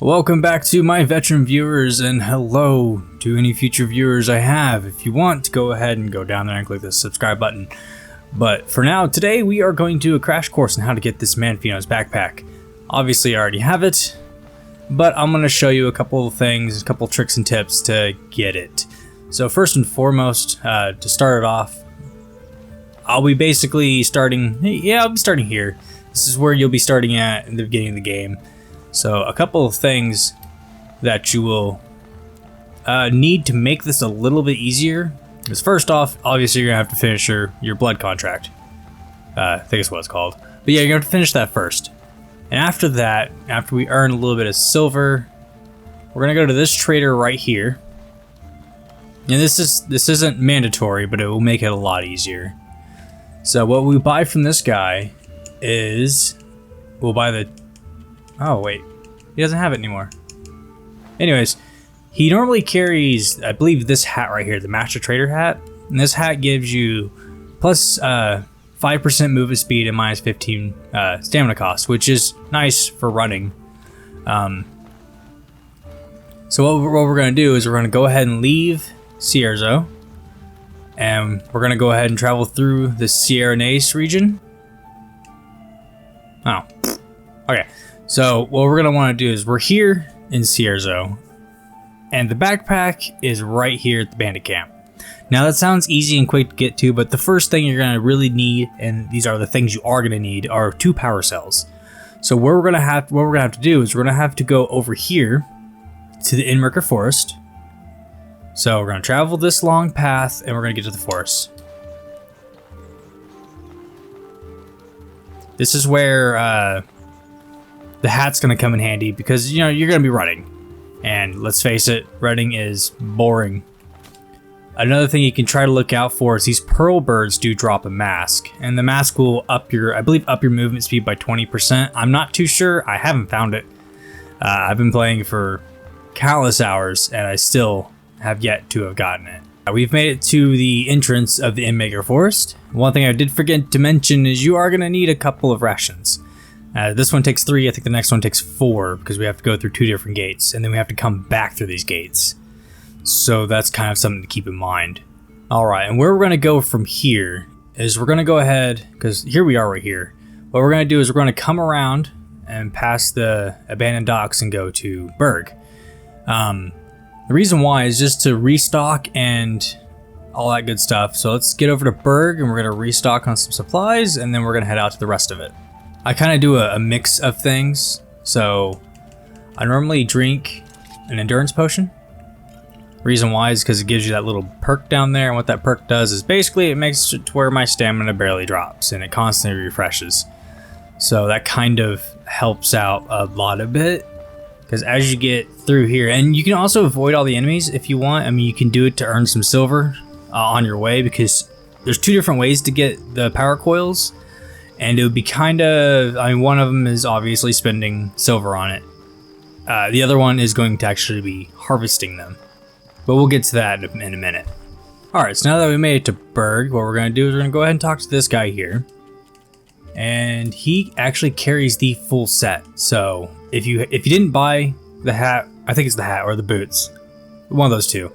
Welcome back to my veteran viewers, and hello to any future viewers I have. If you want, go ahead and go down there and click the subscribe button. But for now, today we are going to do a crash course on how to get this Mefino's backpack. Obviously I already have it, but I'm going to show you a couple of things, a couple tricks and tips to get it. So first and foremost, to start it off, I'll be basically starting, I'll be starting here. This is where you'll be starting at in the beginning of the game. So a couple of things that you will need to make this a little bit easier is, first off, obviously you're gonna have to finish your blood contract. I think it's what it's called. But yeah, you're gonna have to finish that first. And after that, after we earn a little bit of silver, we're gonna go to this trader right here. And this isn't mandatory, but it will make it a lot easier. So what we buy from this guy is, we'll buy the, oh wait, he doesn't have it anymore. Anyways, he normally carries, I believe, this hat right here, the Master Trader hat. And this hat gives you plus 5% movement speed and minus 15 stamina cost, which is nice for running. So what we're going to do is we're going to go ahead and leave Cierzo. And we're going to go ahead and travel through the Chersonese region. Oh, okay. So what we're going to want to do is, we're here in Cierzo, and the backpack is right here at the bandit camp. Now that sounds easy and quick to get to, but the first thing you're going to really need, and these are the things you are going to need, are 2 power cells. So what we're going to have to do is we're going to have to go over here to the Enmerkar Forest. So we're going to travel this long path and we're going to get to the forest. This is where the hat's going to come in handy, because you're going to be running, and let's face it, running is boring. Another thing you can try to look out for is these pearl birds do drop a mask, and the mask will up your movement speed by 20%. I'm not too sure, I haven't found it. I've been playing for countless hours and I still have yet to have gotten it. We've made it to the entrance of the Enmerkar Forest. One thing I did forget to mention is you are going to need a couple of rations. This one takes 3, I think the next one takes 4, because we have to go through 2 different gates, and then we have to come back through these gates. So that's kind of something to keep in mind. Alright, and where we're going to go from here is we're going to go ahead, because here we are right here. What we're going to do is we're going to come around and pass the abandoned docks and go to Berg. The reason why is just to restock and all that good stuff. So let's get over to Berg and we're going to restock on some supplies, and then we're going to head out to the rest of it. I kind of do a mix of things. So I normally drink an endurance potion. Reason why is because it gives you that little perk down there, and what that perk does is basically it makes it to where my stamina barely drops and it constantly refreshes. So that kind of helps out a lot of it, because as you get through here, and you can also avoid all the enemies if you want. I mean, you can do it to earn some silver on your way, because there's 2 different ways to get the power coils, and it would be kind of, I mean, one of them is obviously spending silver on it. The other one is going to actually be harvesting them, but we'll get to that in a minute. Alright, so now that we made it to Berg, what we're going to do is we're going to go ahead and talk to this guy here. And he actually carries the full set. So if you didn't buy the hat, I think it's the hat or the boots, one of those 2,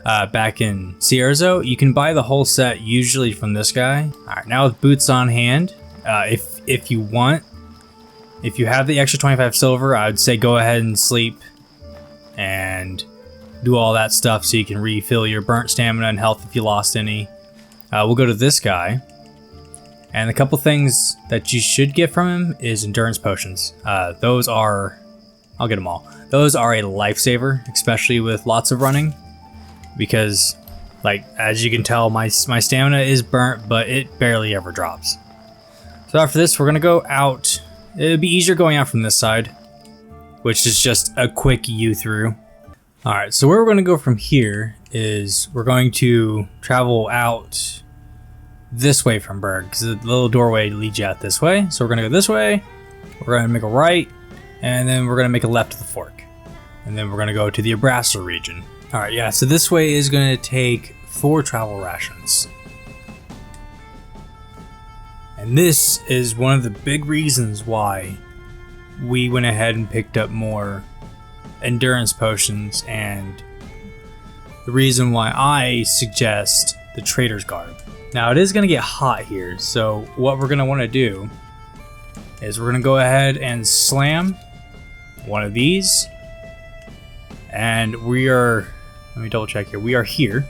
back in Cierzo, you can buy the whole set usually from this guy. Alright, now with boots on hand, if you want, if you have the extra 25 silver, I would say go ahead and sleep and do all that stuff so you can refill your burnt stamina and health if you lost any. We'll go to this guy. And a couple things that you should get from him is endurance potions. Those are, I'll get them all. Those are a lifesaver, especially with lots of running, because, like, as you can tell, my stamina is burnt, but it barely ever drops. So after this, we're gonna go out. It'll be easier going out from this side, which is just a quick U through. All right, so where we're gonna go from here is we're going to travel out this way from Berg, because the little doorway leads you out this way. So we're gonna go this way, we're gonna make a right, and then we're gonna make a left to the fork, and then we're gonna go to the Abrassar region. All right, yeah, so this way is gonna take 4 travel rations. And this is one of the big reasons why we went ahead and picked up more endurance potions, and the reason why I suggest the trader's garb. Now it is going to get hot here, so what we're going to want to do is we're going to go ahead and slam one of these, and let me double check here, we are here,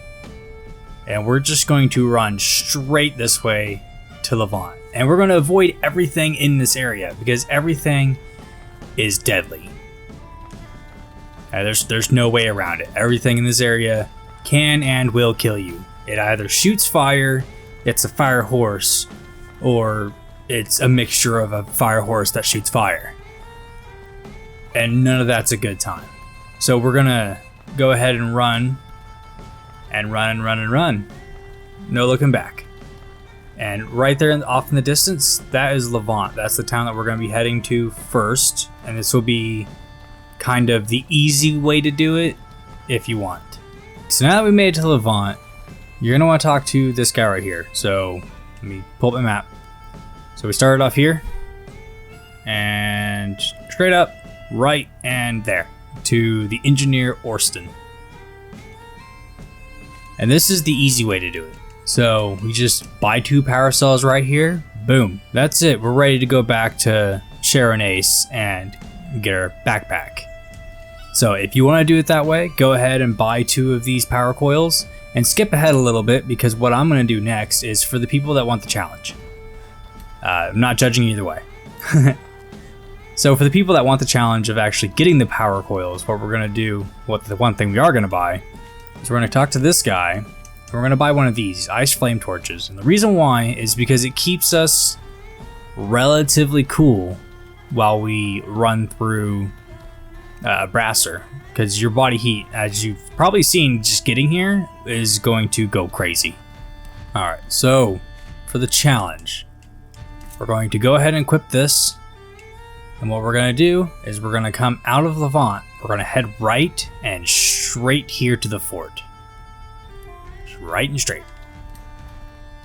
and we're just going to run straight this way to Levant. And we're going to avoid everything in this area because everything is deadly. There's no way around it. Everything in this area can and will kill you. It either shoots fire, it's a fire horse, or it's a mixture of a fire horse that shoots fire. And none of that's a good time. So we're gonna go ahead and run. And run and run and run. No looking back. And right there off in the distance, that is Levant. That's the town that we're gonna be heading to first. And this will be kind of the easy way to do it if you want. So now that we made it to Levant, you're gonna want to talk to this guy right here. So let me pull up my map. So we started off here and straight up, right, and there to the engineer Orston. And this is the easy way to do it. So we just buy 2 power cells right here. Boom, that's it. We're ready to go back to Chersonese and get our backpack. So if you want to do it that way, go ahead and buy 2 of these power coils and skip ahead a little bit, because what I'm going to do next is for the people that want the challenge. I'm not judging either way. So for the people that want the challenge of actually getting the power coils, what we're going to do, the one thing we are going to buy, is we're going to talk to this guy, and we're going to buy one of these ice flame torches. And the reason why is because it keeps us relatively cool while we run through Abrassar, because your body heat, as you've probably seen just getting here, is going to go crazy. Alright, so for the challenge, we're going to go ahead and equip this, and what we're going to do is we're going to come out of Levant, we're going to head right and straight here to the fort. Just right and straight.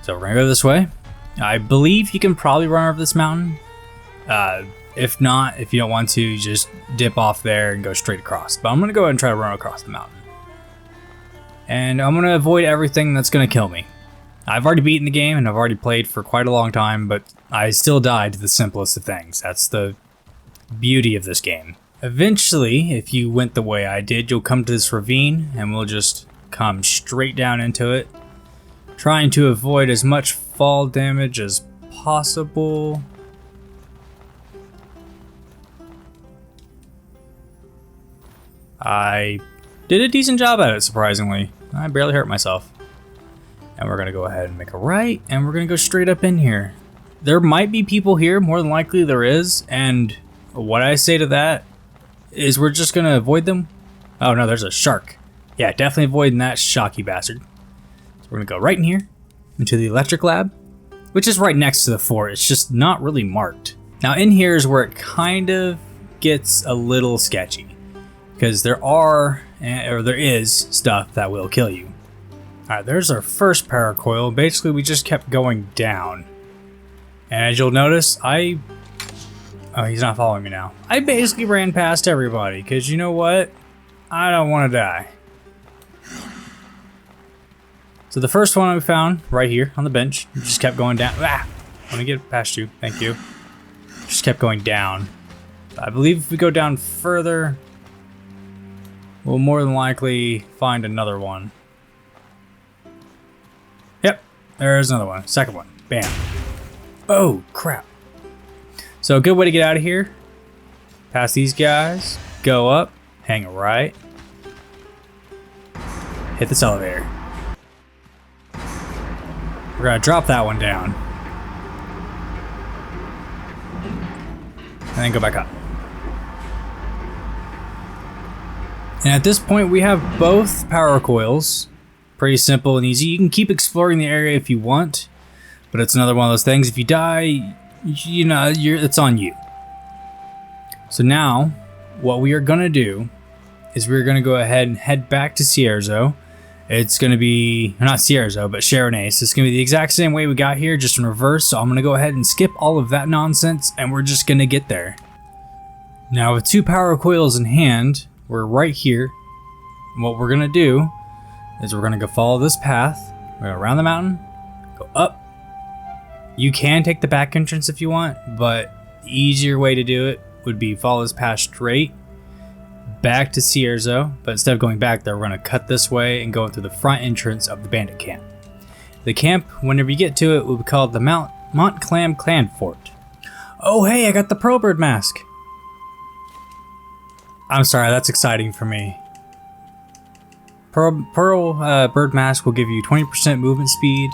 So we're going to go this way. I believe you can probably run over this mountain. If not, if you don't want to, just dip off there and go straight across. But I'm going to go ahead and try to run across the mountain. And I'm going to avoid everything that's going to kill me. I've already beaten the game and I've already played for quite a long time, but I still died to the simplest of things. That's the beauty of this game. Eventually, if you went the way I did, you'll come to this ravine and we'll just come straight down into it, trying to avoid as much fall damage as possible. I did a decent job at it, surprisingly. I barely hurt myself. And we're going to go ahead and make a right, and we're going to go straight up in here. There might be people here, more than likely there is, and what I say to that is we're just going to avoid them. Oh no, there's a shark. Yeah, definitely avoiding that shocky bastard. So we're going to go right in here, into the electric lab, which is right next to the fort. It's just not really marked. Now in here is where it kind of gets a little sketchy, because there is stuff that will kill you. Alright, there's our first paracoil. Basically, we just kept going down. And as you'll notice, oh, he's not following me now. I basically ran past everybody, because you know what? I don't want to die. So the first one we found, right here on the bench, we just kept going down. Ah! Let me get past you. Thank you. Just kept going down. I believe if we go down further, we'll more than likely find another one. Yep, there's another one. Second one. Bam. Oh, crap. So a good way to get out of here, past these guys, go up, hang a right, hit this elevator. We're gonna drop that one down. And then go back up. And at this point, we have both power coils. Pretty simple and easy. You can keep exploring the area if you want, but it's another one of those things. If you die, you know, it's on you. So now, what we are gonna do is we're gonna go ahead and head back to Cierzo. It's gonna be, not Cierzo, but Chersonese. It's gonna be the exact same way we got here, just in reverse. So I'm gonna go ahead and skip all of that nonsense, and we're just gonna get there. Now with 2 power coils in hand, we're right here. And what we're gonna do is we're gonna go follow this path. We're gonna around the mountain, go up. You can take the back entrance if you want, but the easier way to do it would be follow this path straight back to Cierzo. But instead of going back there, we're gonna cut this way and go through the front entrance of the bandit camp. The camp, whenever you get to it, will be called the Montclam Clan Fort. Oh hey, I got the Pearl Bird mask. I'm sorry, that's exciting for me. Pearl Bird mask will give you 20% movement speed,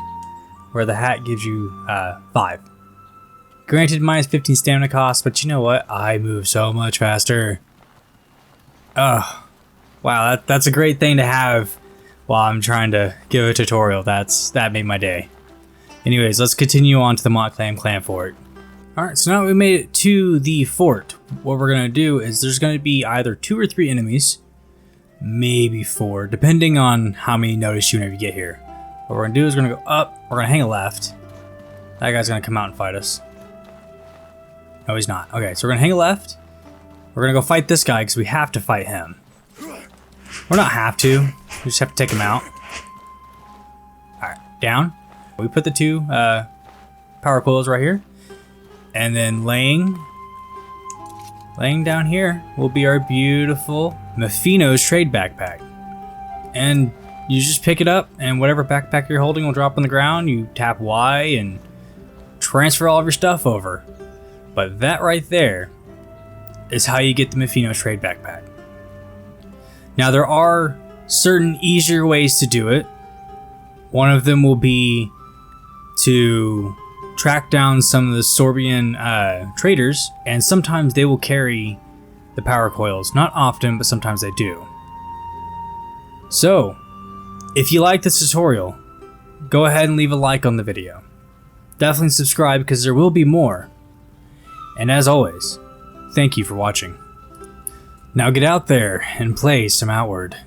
where the hat gives you 5. Granted, minus 15 stamina cost, but you know what? I move so much faster. Ugh. Wow, that's a great thing to have while I'm trying to give a tutorial. That made my day. Anyways, let's continue on to the Montclam Clan Fort. Alright, so now we made it to the fort. What we're going to do is there's going to be either 2 or 3 enemies, maybe 4, depending on how many notice you whenever you get here. What we're going to do is we're going to go up, we're going to hang a left. That guy's going to come out and fight us. No, he's not. Okay, so we're going to hang a left. We're going to go fight this guy because we have to fight him. We're not have to, we just have to take him out. Alright, down. We put the 2 power coils right here. And then laying down here will be our beautiful Mefino's trade backpack. And you just pick it up, and whatever backpack you're holding will drop on the ground. You tap Y and transfer all of your stuff over. But that right there is how you get the Mefino's trade backpack. Now there are certain easier ways to do it. One of them will be to track down some of the Sorbian traders, and sometimes they will carry the power coils. Not often, but sometimes they do. So, if you like this tutorial, go ahead and leave a like on the video. Definitely subscribe because there will be more. And as always, thank you for watching. Now get out there and play some Outward.